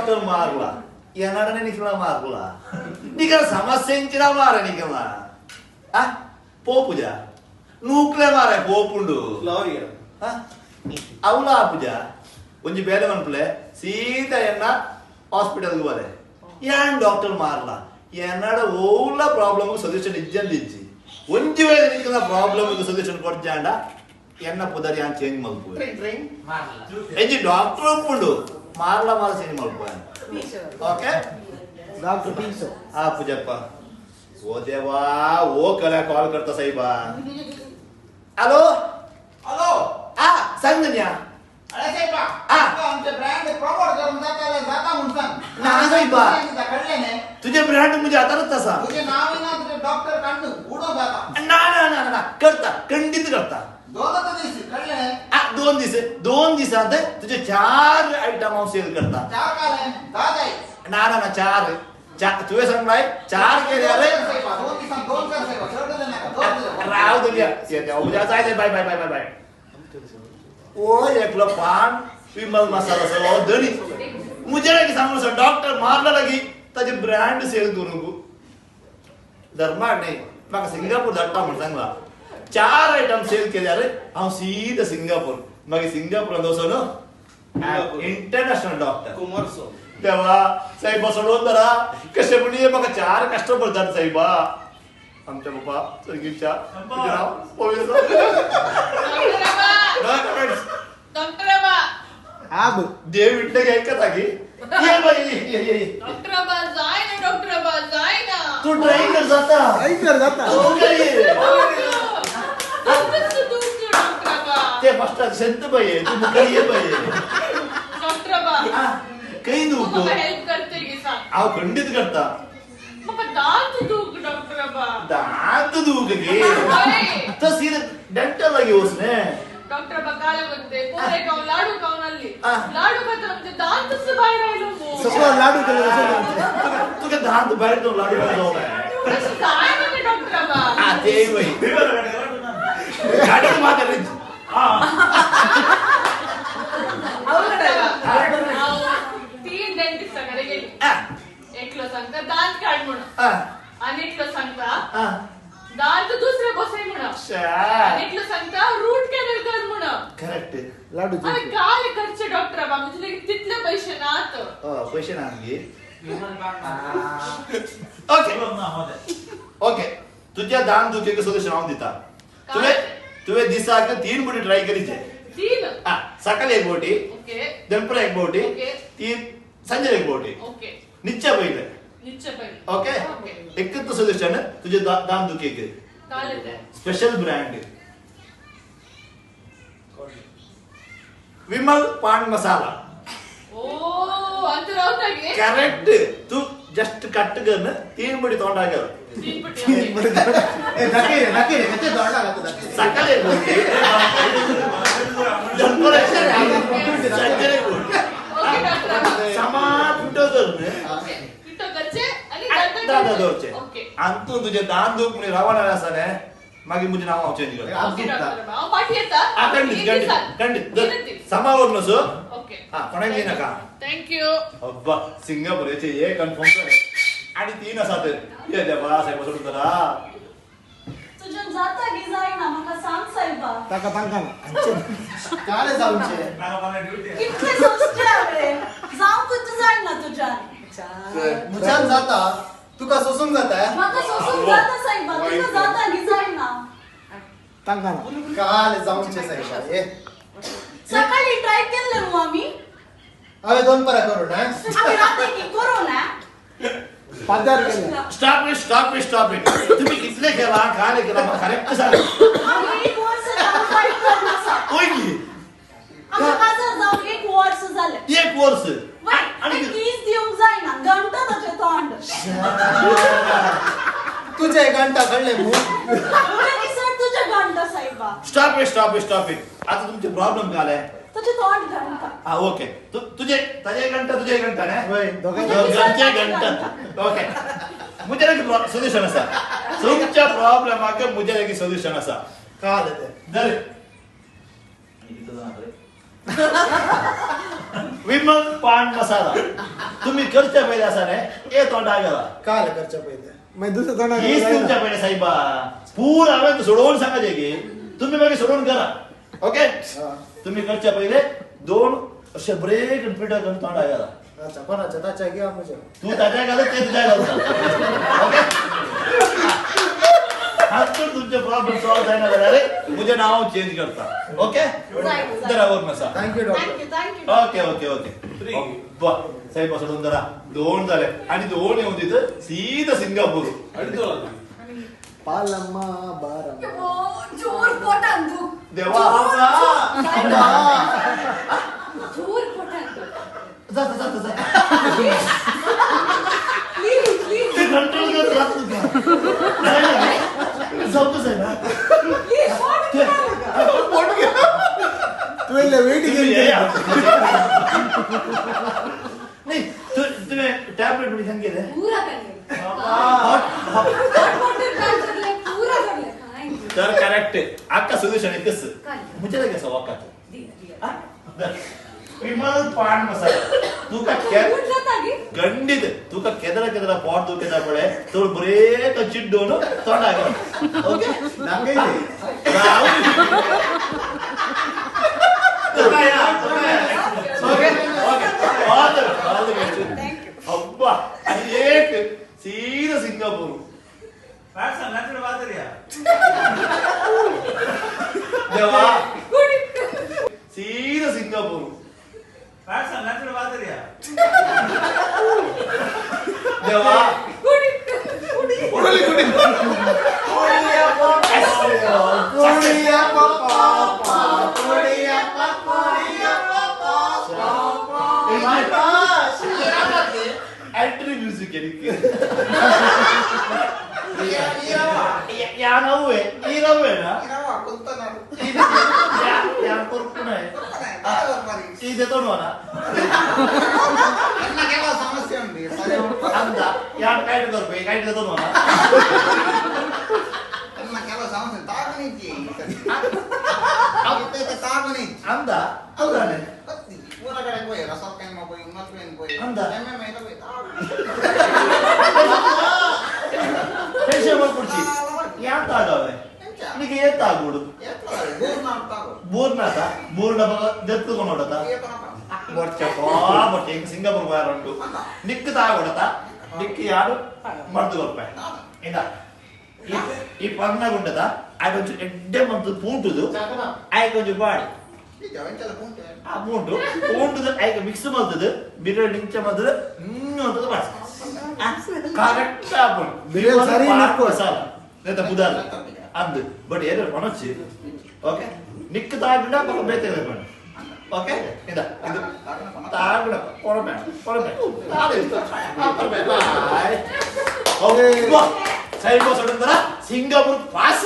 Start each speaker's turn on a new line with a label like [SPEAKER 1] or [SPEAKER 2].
[SPEAKER 1] Doctor मारला येणारा निकला मारला निकल समस्येंचिना मारे निकमा आ पोपुजा नूक्ले मारे पोपुंडु
[SPEAKER 2] lawyer
[SPEAKER 1] अवला पूजा ಒಂಜಿ ಬೇರೆ ಮನ್ಪಲೆ ಸೀದಾ ಎನ್ನ ಹಾಸ್ಪಿಟಲ್ ಗೋರೆ ಯಾನ್ ಡಾಕ್ಟರ್ ಮಾರ್ಲ ಎನ್ನಡ ಓಲ ಪ್ರಾಬ್ಲಮ್ ಸೊಲ್ಯೂಷನ್ ಇಜ್ಜಂದಿಜ್ಜಿ ಒಂಜಿ ವೇಳೆ ನಿಕ್ಕನ ಪ್ರಾಬ್ಲಮ್ ಸೊಲ್ಯೂಷನ್ ಕೊಡ್ಜಾಂಡ ಎನ್ನ ಪುದರ್ ಯಾನ್ ಚೇಂಜ್ ಮಲ್ಪು ಎಂಜಿ ಡಾಕ್ಟರ್ ಉಂಡು ಮಾರ್ಲ ಮಾರ ಚೇಂಜ್ ಮಲ್ಪು ಓಕೆ
[SPEAKER 2] डॉक्टर पीसो
[SPEAKER 1] ಆ ಪೂಜಪ್ಪ ಓ ದೇವಾ ಓ ಕಲೆ ಕಾಲ್ करता साहिबा ಹಲೋ
[SPEAKER 2] हेलो
[SPEAKER 1] आ संगन्या
[SPEAKER 2] अरे साहिबा आमचे ब्रँड प्रमोट करून जाता म्हणतात
[SPEAKER 1] ना साहिबा
[SPEAKER 2] कळले नाही
[SPEAKER 1] तुझे ब्रँड मुझे आता तसा
[SPEAKER 2] तुझे नाव आहे ना तुझे डॉक्टर काढून उडो जाता
[SPEAKER 1] ना ना ना ना करता खंडित करता
[SPEAKER 2] दोन दिवस कळले नाही
[SPEAKER 1] दोन दिवसात तुझे 4 आयटम सेल करता
[SPEAKER 2] चार काल आहे दादा
[SPEAKER 1] ना ना ना 4 तुझे सांगलाय 4 केले अरे
[SPEAKER 2] दोन दिवसात दोन कर साहेब शेवटले नाही दोन
[SPEAKER 1] राव दुनिया येते उद्या जायचे bye bye bye bye bye ओ एकला पान विमल मसाला सो दणी मुझे लगी सांगू सर डॉक्टर मारला लगी ताजे ब्रँड सेल करू धर्मा नाही मग सिंगापूर धट्टा म्हणून सांगला 4 आयटम सेल केले अरे हांव सीधा सिंगापूर मग सिंगापूर दोसोनो इंटरनॅशनल डॉक्टर
[SPEAKER 2] कुमारसो
[SPEAKER 1] तेव्हा साहेबा सोडून जरा कसे पण ये बघा 4 कस्टमर जात साहेबा आमच्या बाबा संगीतच्या नाव
[SPEAKER 3] डॉक्टर बाबा
[SPEAKER 2] आब
[SPEAKER 1] देव विठ्ठल घ्याय का तागी ये बाई ये
[SPEAKER 3] डॉक्टर बाबा जाय ना डॉक्टर बाबा जाय ना
[SPEAKER 1] तू ड्राइंग कर जाता तू काय
[SPEAKER 3] डॉक्टर बाबा
[SPEAKER 1] ते फर्स्ट संत बाई आहे, तू मुकडी ये बाई
[SPEAKER 3] डॉक्टर बाबा
[SPEAKER 1] काही दुखो
[SPEAKER 3] हेल्प करते की सांग
[SPEAKER 1] आव खंडित करता
[SPEAKER 3] बाबा दांत दुख डॉक्टर बाबा
[SPEAKER 1] दात दुख घे
[SPEAKER 3] अरे
[SPEAKER 1] तर सीधे डेंटल लगे उसने
[SPEAKER 3] डॉक्टर बाबा काय म्हणते पोरे खाऊन लाडू खाऊन आली
[SPEAKER 1] आ.
[SPEAKER 3] लाडू खातर म्हणजे दांतच बाहेर राहिलो मग
[SPEAKER 2] सगळं लाडू केलं
[SPEAKER 1] तुझे दात बाहेर तो लाडू जाऊ
[SPEAKER 3] कसं काय म्हणजे डॉक्टर बाबा
[SPEAKER 1] ते बाई गाडी मागे
[SPEAKER 3] तीन डेंटिस्ट कडे गेली एकलं सांगता दात काढ म्हणून आणि एकलं सांगता दात दुसरे बसाय म्हणून आणि एकलं सांगता रूट कॅनल कर म्हणून
[SPEAKER 1] करेक्ट
[SPEAKER 2] लाडू
[SPEAKER 3] अरे काय करचे डॉक्टर बाबा म्हणजे तिथले पैसे नात
[SPEAKER 1] पैसे ना घे ओके ओके तुझ्या दान दुखेचं सोल्युशन हांव दिता तुवे दिसाक 3 बोटी ट्राय करीचे
[SPEAKER 3] तीन
[SPEAKER 1] सकाळी एक बोटी
[SPEAKER 3] ओके
[SPEAKER 1] दनपार एक बोटी
[SPEAKER 3] ओके.
[SPEAKER 1] 3 संजे एक बोटी
[SPEAKER 3] ओके
[SPEAKER 1] निश्चय पहिले
[SPEAKER 3] निश्चय पहिले
[SPEAKER 1] ओके
[SPEAKER 3] ओके
[SPEAKER 1] एकच सोल्युशन तुझे दान दुखेक
[SPEAKER 3] चालेल ते
[SPEAKER 1] स्पेशल ब्रँड विमल पान मसाला
[SPEAKER 3] ओ अंतर होता गे
[SPEAKER 1] करेक्ट तू जस्ट कट कर 3 बोटी तोंडा कर
[SPEAKER 3] तीन पट्टी
[SPEAKER 2] नक्की रे कच्चे दोडला का
[SPEAKER 1] सकाळी एक बोटी दनपार एक बोटी संजे एक बोटी
[SPEAKER 3] ओके डॉक्टर बाबा
[SPEAKER 1] समा पिठो कर
[SPEAKER 3] ओके पिठो करचे आणि
[SPEAKER 1] दादा दोरचे
[SPEAKER 3] ओके
[SPEAKER 1] अंतू तुझे दान दुख म्हणे रावण आसाने मागे मुझे नाव चेंज कर
[SPEAKER 3] ओके डॉक्टर बाबा पाठी येता
[SPEAKER 1] खंडित समावून नसो
[SPEAKER 3] ओके
[SPEAKER 1] हा कोणाक घेई नका
[SPEAKER 3] थँक्यू
[SPEAKER 1] अब्बा सिंगापूर याचे हे कन्फर्म कर आणि 3 असा तर ये देवा साहेब सोडून जरा
[SPEAKER 4] तुझ्या जाता की जायना मला सांग साहेबा
[SPEAKER 2] टाका टाका काले जाऊचे
[SPEAKER 4] कितले सोचते रे जाऊ कुठे जायना तुझ्या
[SPEAKER 2] मुचान जाता तुका सोसून जाता
[SPEAKER 4] मला सोसून जाता साहेबा तुझं जाता की जायना
[SPEAKER 2] टाका काले जाऊचे साहेब ये
[SPEAKER 4] सकाळी ट्राय केलं मग आम्ही
[SPEAKER 2] अबे दोन परा करू ना
[SPEAKER 4] आम्ही रात्री की करू ना
[SPEAKER 2] पादार केलं
[SPEAKER 1] स्टॉप इट तुम्ही कितले केला काय केला मग करेक्ट सांग
[SPEAKER 4] आम्ही 1 वर्ष जाऊ फाईट करणार सा
[SPEAKER 1] ओय की
[SPEAKER 4] आम्ही बाजार जाऊ 1 वर्ष झाले
[SPEAKER 1] एक वर्ष
[SPEAKER 4] आणि 30 दिवस जायना घंटा त्याचे तोंड
[SPEAKER 2] तुझे घंटा कळले मू
[SPEAKER 4] की सर तुझे घंटा साहेबा
[SPEAKER 1] स्टॉप इट आता तुमचे प्रॉब्लेम काय आहे
[SPEAKER 4] तुझे तोंड घंटा
[SPEAKER 1] हा ओके तुझे तुझे घंटा ना
[SPEAKER 2] होय
[SPEAKER 1] घरचे घंटा ओके मुझे एक सोल्यूशन असा तुमच्या प्रॉब्लेम आके मुझे एक सोल्यूशन असा
[SPEAKER 2] काले ते
[SPEAKER 1] दर विमल पान मसाला तुम्ही करच्या पहिले असाने ए तोंडा गेला
[SPEAKER 5] काल करच्या पहिले मग दुसरं तोंड
[SPEAKER 1] हीच तुमच्या पहिले साहेबा पूर हवे सोडवून सांगायचे की तुम्ही मागे सोडवून करा ओके तुम्ही करच्या पहिले 2 असे ब्रेक आणि पिठा करून तोंडा गेला
[SPEAKER 5] अच्छा कोणाच्या त्याच्या घ्या म्हणजे
[SPEAKER 1] तू ताज्या घालत ते तुझ्या घालता ओके हात तर तुमचे प्रॉब्लेम सॉल्व जायना झाला रे मुझे नाव चेंज करता ओके जरा वर मसा
[SPEAKER 5] thank you doctor
[SPEAKER 4] thank you
[SPEAKER 1] okay okay okay वा साहेब सोडून जरा 2 झाले आणि 2 येऊन तिथं सीधा सिंगापूर
[SPEAKER 5] पालम्मा बारा
[SPEAKER 4] जोर पोटान दुख
[SPEAKER 1] देवा
[SPEAKER 4] जोर पोटान दुख
[SPEAKER 1] जा
[SPEAKER 4] प्लीज प्लीज
[SPEAKER 1] ते कंट्रोल करत राहतो का नाही जाऊतच आहे ना
[SPEAKER 5] पोट घ्या तू इले वेट
[SPEAKER 1] तुम्ही
[SPEAKER 5] घेऊन
[SPEAKER 1] या. नाही तुम्ही टॅबलेट मेडिसिन केले
[SPEAKER 4] पूरा करले पूरा करले काय
[SPEAKER 1] तर करेक्ट अक्का सोल्यूशन आहे कसं
[SPEAKER 4] काय?
[SPEAKER 1] मुझे लगे कसं वाकात
[SPEAKER 4] दिया
[SPEAKER 1] विमल पान मसाला तू का
[SPEAKER 4] उठ जाता की
[SPEAKER 1] गंडित तू का केदरा पॉट दुखेता पडे तो ब्रेक चिड्डोन तोंड आगे ओके ओके अब्बा एक सीधा सिंगापूर देवा सीधा सिंगापूर देवा एंट्री म्यूजिक या नव्हे ಈ ನವ್ವೆ ನಾ या कोरकुण आहे ಈ देतो ना
[SPEAKER 2] ಸಮಸ್ಯೆ ಉಂಟು
[SPEAKER 1] ಅಂದ ಯಾರು ಕೈಟ್ ಕೊರ್ಬೇಕು ಕೈಟ್ देतो ना
[SPEAKER 2] ಕೆಲವು ಸಮಸ್ಯೆ ತಾಗನಿಚ್ಚಿ ತಾಗನಿ
[SPEAKER 1] ಅಂದ ಹೌದಾನೆ
[SPEAKER 2] ಊರ ಕಡೆ ಹೋಗಿ ರಸಕ್ಕಮ್ಮ ಹೋಗಿ ಮತ್ವೇನ್ ಹೋಗಿ
[SPEAKER 1] ಅಂದ.
[SPEAKER 2] ಮೇಲೆ ಹೋಗಿ
[SPEAKER 1] ಟೆನ್ಷನ್ ಮಾಡ್ಕೊಡ್ಸಿ ಯಾಕೆ ಆಗವೆ ನಿಮಗೆ ಏತಾಗುಡು ಬೋರ್ನಾಥ ಬೋರ್ನ ದೆತ್ಕೊಂಡು ನೋಡತ ಬೊಟ್ಟೆ ಹಿಂಗ್ ಸಿಂಗಾಪುರ್ ಬಾರ ಉಂಟು ನಿಕ್ ತಾಗೊಡತ ನಿಕ್ ಯಾರು ಮರ್ದು ಗೊಪ್ಪ ಇಂದ ಈ ಪರ್ನಗುಂಡದ ಆಗ ಒಂಚೂರು ಎಡ್ಡೆ ಮಂತು ಪೂಂಟುದು ಆಗ ಒಂಚೂರು ಬಾಡಿ ಆ ಪೂಂಟು ಪೂಂಟುದು ಆಗ ಮಿಕ್ಸ್ ಮಾಡ್ತದು ಬಿರಿಯಾನಿ ನಿಂಚ ಮಾಡ್ತದು ಅಂತದ್ದು ಬಾಡ್ಸ ಕರೆಕ್ಟ್ ಆಪುಂಡು
[SPEAKER 5] ಬಿರಿಯಾನಿ ಸರಿ ನಕ್ಕು.
[SPEAKER 1] ಮಸಾಲ లేదా బుధాలు అందు బట్ ఏదో కొనొచ్చి ఓకే నిక్కు తాగుడా ఒక బేతే లేపండి ఓకే ఇందా ఇది తాగుడా కొరమే బాయ్ ఓకే సైడ్ పోసడం సింగపూర్ పాస్